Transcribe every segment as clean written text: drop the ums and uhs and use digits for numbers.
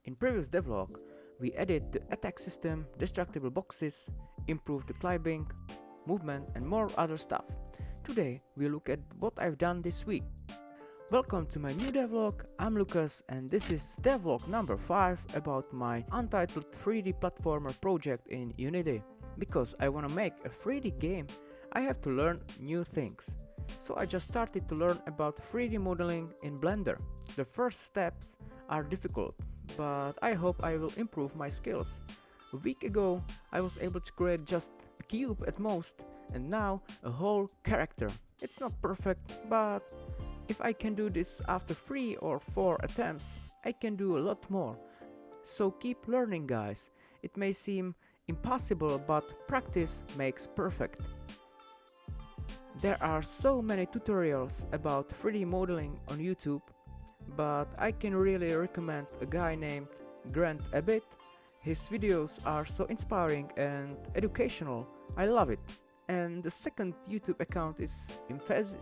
In previous devlog, we added the attack system, destructible boxes, improved the climbing, movement and more other stuff. Today we look at what I've done this week. Welcome to my new devlog, I'm Lukas and this is devlog number 5 about my untitled 3D platformer project in Unity. Because I wanna make a 3D game, I have to learn new things. So I just started to learn about 3D modeling in Blender. The first steps are difficult, but I hope I will improve my skills. A week ago I was able to create just a cube at most, and now a whole character. It's not perfect, but if I can do this after 3 or 4 attempts, I can do a lot more. So keep learning, guys. It may seem impossible, but practice makes perfect. There are so many tutorials about 3D modeling on YouTube, but I can really recommend a guy named Grant Abbott. His videos are so inspiring and educational. I love it. And the second YouTube account is Imphazia?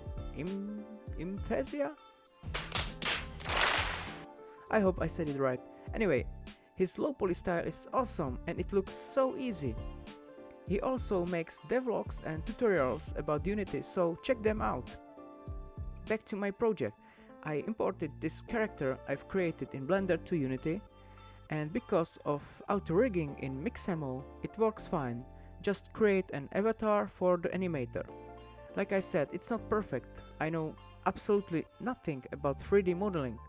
I hope I said it right. Anyway, his low poly style is awesome and it looks so easy. He also makes devlogs and tutorials about Unity, so check them out. Back to my project. I imported this character I've created in Blender to Unity, and because of auto-rigging in Mixamo, it works fine. Just create an avatar for the animator. Like I said, it's not perfect. I know absolutely nothing about 3D modeling,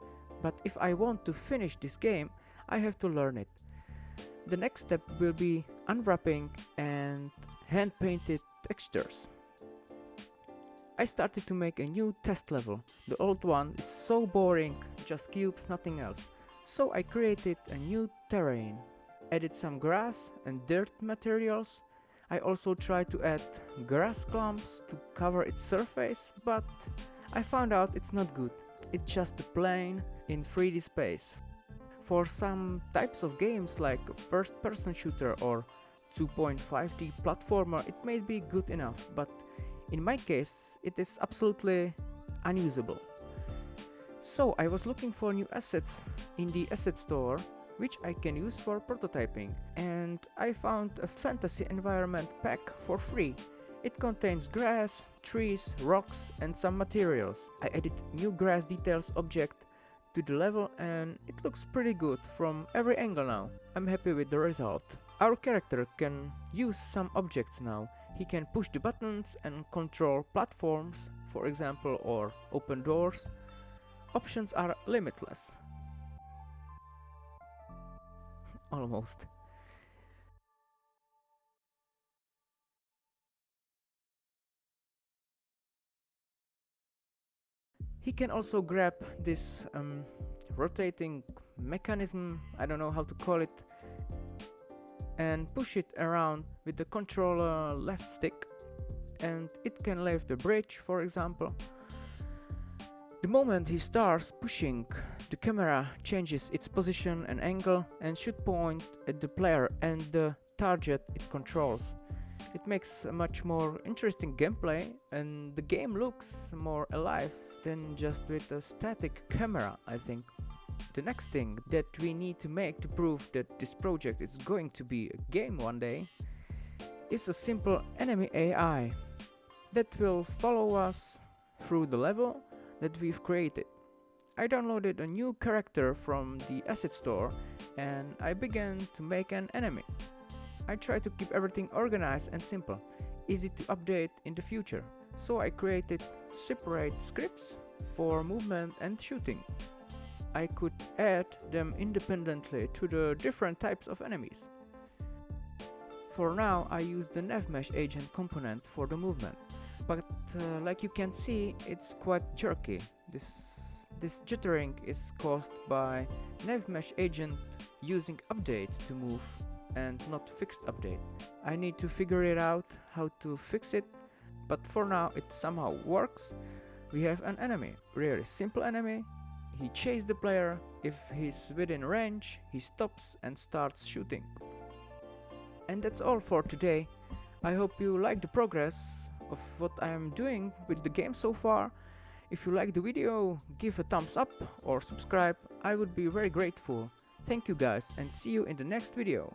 but if I want to finish this game, I have to learn it. The next step will be unwrapping and hand-painted textures. I started to make a new test level. The old one is so boring, just cubes, nothing else. So I created a new terrain, added some grass and dirt materials. I also tried to add grass clumps to cover its surface, but I found out it's not good. It's just a plane in 3D space. For some types of games like a first-person shooter or 2.5D platformer, it may be good enough, but in my case, it is absolutely unusable. So I was looking for new assets in the asset store, which I can use for prototyping, and I found a fantasy environment pack for free. It contains grass, trees, rocks and some materials. I added new grass details object to the level and it looks pretty good from every angle now. I'm happy with the result. Our character can use some objects now. He can push the buttons and control platforms, for example, or open doors. Options are limitless. Almost. He can also grab this rotating mechanism, I don't know how to call it, and push it around with the controller left stick, and it can lift the bridge, for example. The moment he starts pushing, the camera changes its position and angle and should point at the player and the target it controls. It makes a much more interesting gameplay and the game looks more alive than just with a static camera, I think. The next thing that we need to make to prove that this project is going to be a game one day is a simple enemy AI that will follow us through the level that we've created. I downloaded a new character from the asset store and I began to make an enemy. I try to keep everything organized and simple, easy to update in the future. So I created separate scripts for movement and shooting. I could add them independently to the different types of enemies. For now I use the NavMesh agent component for the movement, but like you can see, it's quite jerky. This jittering is caused by NavMesh agent using update to move and not fixed update. I need to figure it out how to fix it, but for now it somehow works. We have an enemy, really simple enemy. He chases the player. If he's within range, he stops and starts shooting. And that's all for today. I hope you like the progress of what I am doing with the game so far. If you like the video, give a thumbs up or subscribe, I would be very grateful. Thank you guys and see you in the next video.